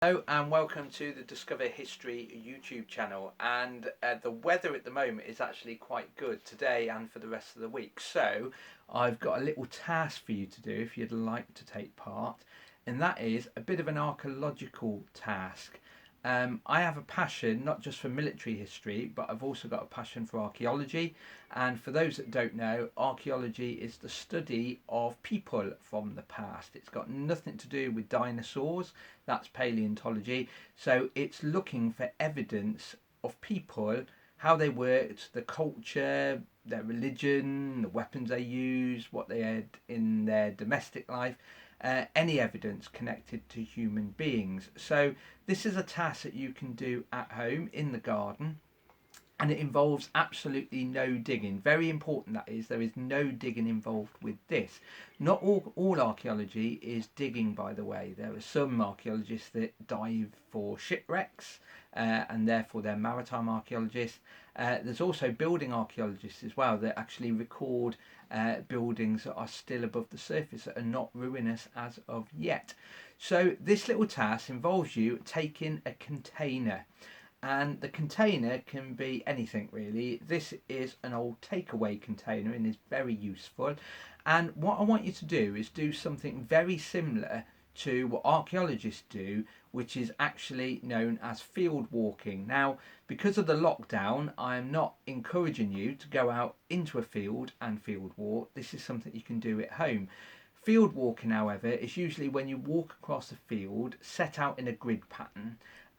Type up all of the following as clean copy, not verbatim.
Hello and welcome to the Discover History YouTube channel, and the weather at the moment is actually quite good today and for the rest of the week, so I've got a little task for you to do if you'd like to take part, and that is a bit of an archaeological task. I have a passion not just for military history, but I've also got a passion for archaeology. And for those that don't know, archaeology is the study of people from the past. It's got nothing to do with dinosaurs, that's paleontology. So it's looking for evidence of people, how they worked, the culture, their religion, the weapons they used, what they had in their domestic life, any evidence connected to human beings. So this is a task that you can do at home in the garden, and it involves absolutely no digging. Very important, that is, there is no digging involved with this. Not all archaeology is digging, by the way. There are some archaeologists that dive for shipwrecks, and therefore they're maritime archaeologists. There's also building archaeologists as well that actually record buildings that are still above the surface, that are not ruinous as of yet. So this little task involves you taking a container, and the container can be anything really. This is an old takeaway container and is very useful, and what I want you to do is do something very similar to what archaeologists do, which is actually known as field walking. Now, because of the lockdown, I am not encouraging you to go out into a field and field walk. This is something you can do at home. Field walking, however, is usually when you walk across a field set out in a grid pattern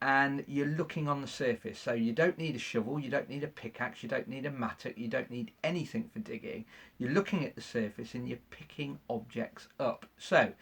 and you're looking on the surface. So you don't need a shovel, you don't need a pickaxe, you don't need a mattock, you don't need anything for digging. You're looking at the surface and you're picking objects up. So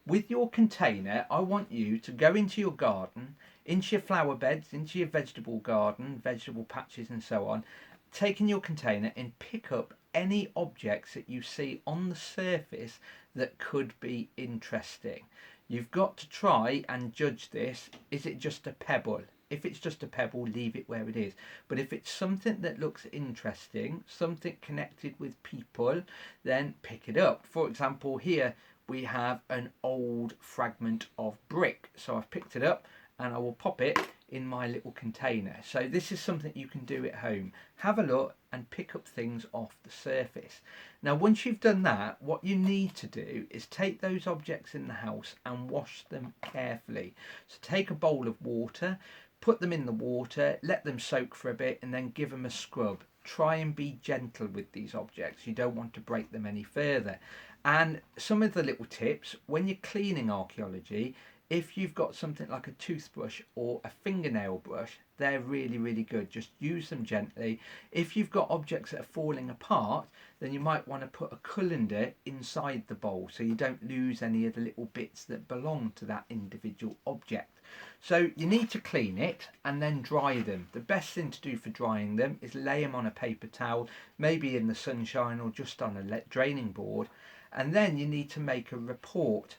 with your container, I want you to go into your garden, into your flower beds, into your vegetable garden, vegetable patches and so on, taking your container and pick up any objects that you see on the surface that could be interesting. You've got to try and judge this. Is it just a pebble? If it's just a pebble, leave it where it is. But if it's something that looks interesting, something connected with people, then pick it up. For example, here we have an old fragment of brick. So I've picked it up and I will pop it in my little container. So this is something you can do at home. Have a look and pick up things off the surface. Now, once you've done that, what you need to do is take those objects in the house and wash them carefully. So take a bowl of water, put them in the water, let them soak for a bit, and then give them a scrub. Try and be gentle with these objects. You don't want to break them any further. And some of the little tips when you're cleaning archaeology, if you've got something like a toothbrush or a fingernail brush, they're really good. Just use them gently. If you've got objects that are falling apart, then you might want to put a colander inside the bowl so you don't lose any of the little bits that belong to that individual object. So you need to clean it and then dry them. The best thing to do for drying them is lay them on a paper towel, maybe in the sunshine or just on a draining board, and then you need to make a report.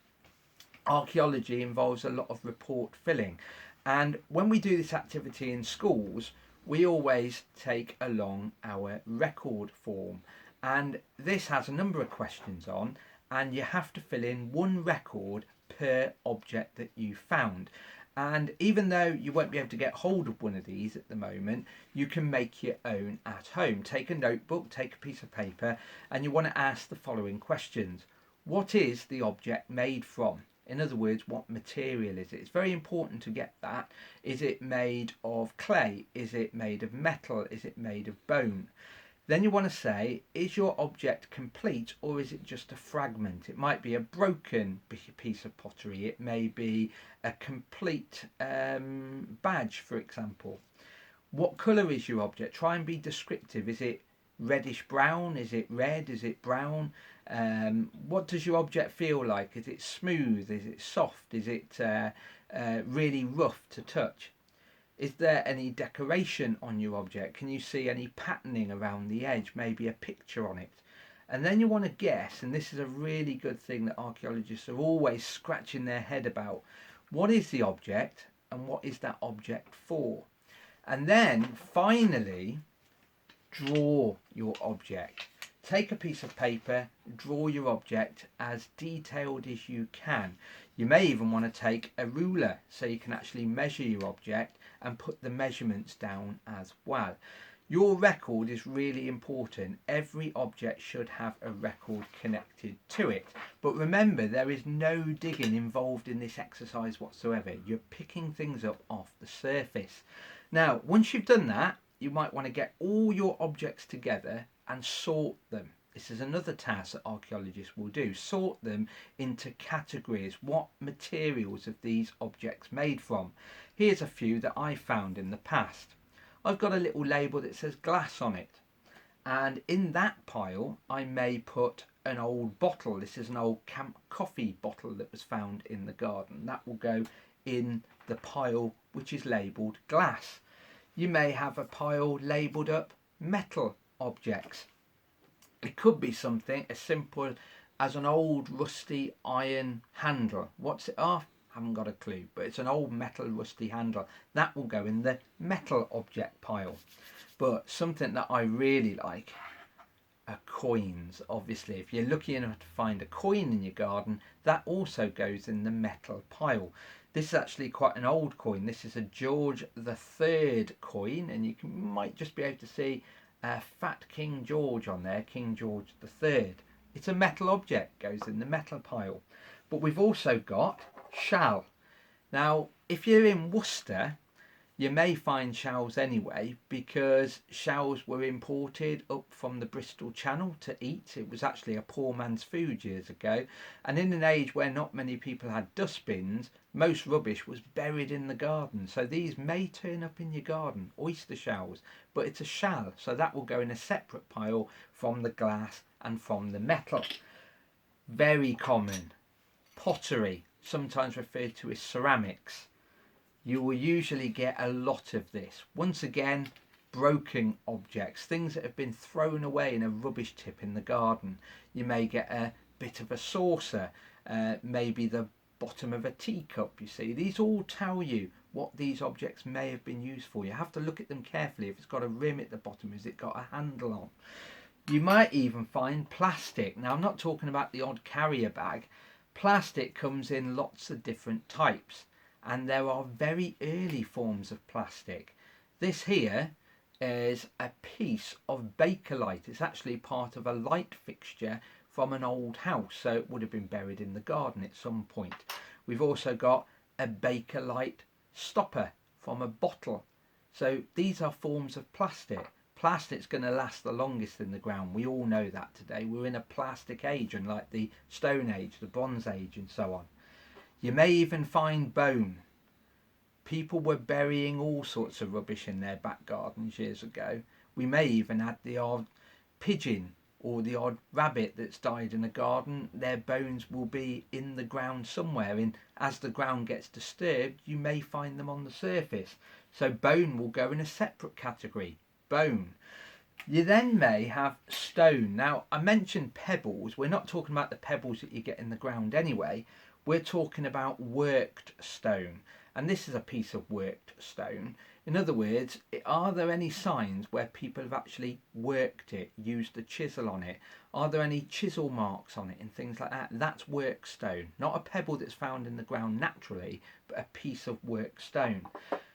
Archaeology involves a lot of report filling, and when we do this activity in schools, we always take along our record form, and this has a number of questions on, and you have to fill in one record per object that you found. And even though you won't be able to get hold of one of these at the moment, you can make your own at home. Take a notebook, take a piece of paper, and you want to ask the following questions. What is the object made from? In other words, what material is it? It's very important to get that. Is it made of clay? Is it made of metal? Is it made of bone? Then you want to say, is your object complete or is it just a fragment? It might be a broken piece of pottery. It may be a complete badge, for example. What colour is your object? Try and be descriptive. Is it reddish brown? Is it red? Is it brown? What does your object feel like? Is it smooth? Is it soft? Is it really rough to touch? Is there any decoration on your object? Can you see any patterning around the edge? Maybe a picture on it? And then you want to guess, and this is a really good thing that archaeologists are always scratching their head about. What is the object and what is that object for? And then finally, draw your object. Take a piece of paper, draw your object as detailed as you can. You may even want to take a ruler so you can actually measure your object and put the measurements down as well. Your record is really important. Every object should have a record connected to it. But remember, there is no digging involved in this exercise whatsoever. You're picking things up off the surface. Now, once you've done that, you might want to get all your objects together and sort them. This is another task that archaeologists will do. Sort them into categories. What materials are these objects made from? Here's a few that I found in the past. I've got a little label that says glass on it, and in that pile I may put an old bottle. This is an old camp coffee bottle that was found in the garden. That will go in the pile which is labelled glass. You may have a pile labelled up metal objects. It could be something as simple as an old rusty iron handle. What's it off? Haven't got a clue, but it's an old metal rusty handle. That will go in the metal object pile. But something that I really like are coins. Obviously, if you're lucky enough to find a coin in your garden, that also goes in the metal pile. This is actually quite an old coin. This is a George III coin, and you might just be able to see Fat King George on there, King George III. It's a metal object, goes in the metal pile. But we've also got shell. Now, if you're in Worcester, you may find shells anyway, because shells were imported up from the Bristol Channel to eat. It was actually a poor man's food years ago, and in an age where not many people had dustbins, most rubbish was buried in the garden. So these may turn up in your garden, oyster shells, but it's a shell, so that will go in a separate pile from the glass and from the metal. Very common. Pottery, sometimes referred to as ceramics. You will usually get a lot of this. Once again, broken objects, things that have been thrown away in a rubbish tip in the garden. You may get a bit of a saucer, maybe the bottom of a teacup. You see, these all tell you what these objects may have been used for. You have to look at them carefully. If it's got a rim at the bottom, has it got a handle on? You might even find plastic. Now, I'm not talking about the odd carrier bag. Plastic comes in lots of different types, and there are very early forms of plastic. This here is a piece of bakelite. It's actually part of a light fixture from an old house, so it would have been buried in the garden at some point. We've also got a bakelite stopper from a bottle. So these are forms of plastic. Plastic's going to last the longest in the ground. We all know that today. We're in a plastic age, unlike the Stone Age, the Bronze Age and so on. You may even find bone. People were burying all sorts of rubbish in their back gardens years ago. We may even add the odd pigeon or the odd rabbit that's died in a garden. Their bones will be in the ground somewhere, and as the ground gets disturbed, you may find them on the surface. So bone will go in a separate category. Bone. You then may have stone. Now, I mentioned pebbles. We're not talking about the pebbles that you get in the ground anyway. We're talking about worked stone, and this is a piece of worked stone. In other words, are there any signs where people have actually worked it, used a chisel on it? Are there any chisel marks on it and things like that? That's worked stone, not a pebble that's found in the ground naturally, but a piece of worked stone.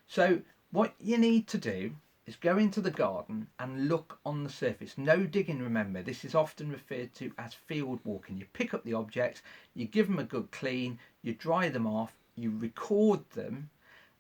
So what you need to do is go into the garden and look on the surface. No digging, remember. This is often referred to as field walking. You pick up the objects, you give them a good clean, you dry them off, you record them,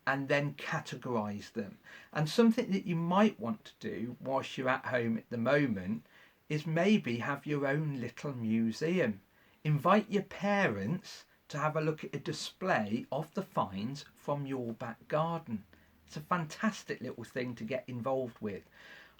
and then categorise them. And something that you might want to do whilst you're at home at the moment is maybe have your own little museum. Invite your parents to have a look at a display of the finds from your back garden. It's a fantastic little thing to get involved with.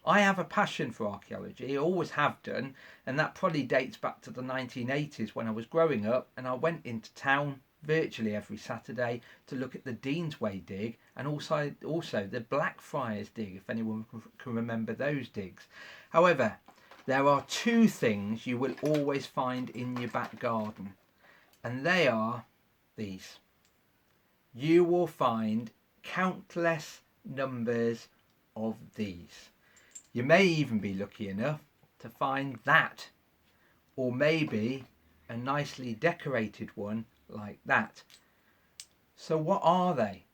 I have a passion for archaeology, I always have done, and that probably dates back to the 1980s when I was growing up, and I went into town virtually every Saturday to look at the Deansway dig and also the Blackfriars dig, if anyone can remember those digs. However, there are two things you will always find in your back garden, and they are these. You will find countless numbers of these. You may even be lucky enough to find that, or maybe a nicely decorated one like that. So what are they?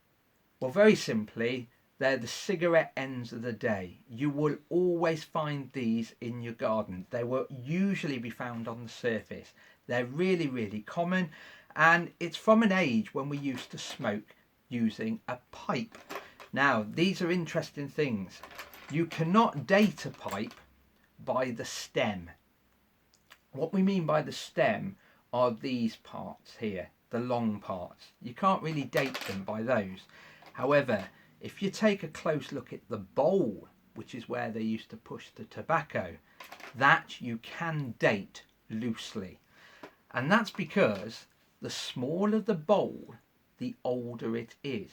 Well, very simply, they're the cigarette ends of the day. You will always find these in your garden. They will usually be found on the surface. They're really, really common, and it's from an age when we used to smoke using a pipe. Now, these are interesting things. You cannot date a pipe by the stem. What we mean by the stem are these parts here, the long parts. You can't really date them by those. However, if you take a close look at the bowl, which is where they used to push the tobacco, that you can date loosely. And that's because the smaller the bowl, the older it is.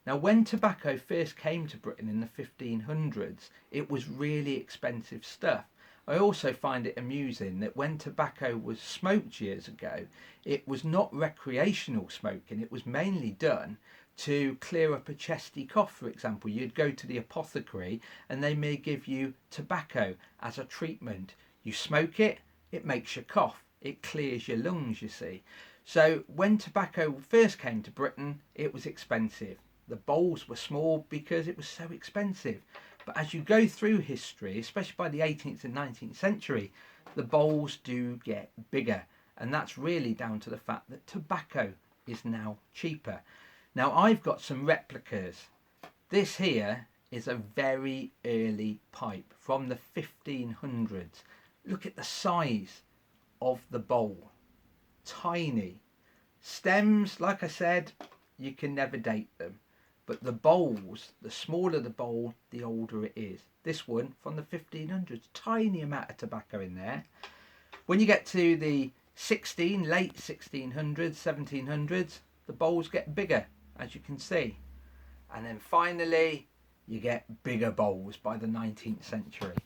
Now, when tobacco first came to Britain in the 1500s, it was really expensive stuff. I also find it amusing that when tobacco was smoked years ago, it was not recreational smoking. It was mainly done to clear up a chesty cough, for example. You'd go to the apothecary and they may give you tobacco as a treatment. You smoke it, it makes you cough. It clears your lungs, you see. So when tobacco first came to Britain, it was expensive. The bowls were small because it was so expensive. But as you go through history, especially by the 18th and 19th century, the bowls do get bigger. And that's really down to the fact that tobacco is now cheaper. Now, I've got some replicas. This here is a very early pipe from the 1500s. Look at the size of the bowl. Tiny. Stems, like I said, you can never date them. But the bowls, the smaller the bowl, the older it is. This one from the 1500s, tiny amount of tobacco in there. When you get to the late 1600s, 1700s, the bowls get bigger, as you can see. And then finally, you get bigger bowls by the 19th century.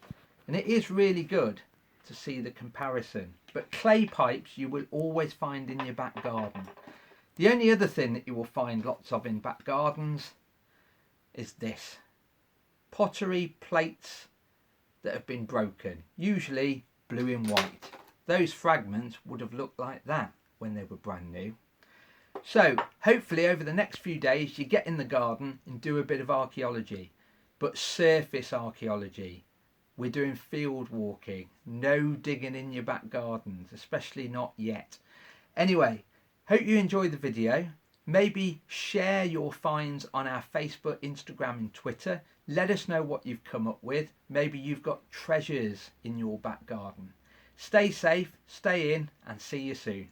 And it is really good to see the comparison. But clay pipes you will always find in your back garden. The only other thing that you will find lots of in back gardens is this. Pottery plates that have been broken, usually blue and white. Those fragments would have looked like that when they were brand new. So hopefully over the next few days you get in the garden and do a bit of archaeology, but surface archaeology. We're doing field walking, no digging in your back gardens, especially not yet. Anyway, hope you enjoyed the video. Maybe share your finds on our Facebook, Instagram and Twitter. Let us know what you've come up with. Maybe you've got treasures in your back garden. Stay safe, stay in, and see you soon.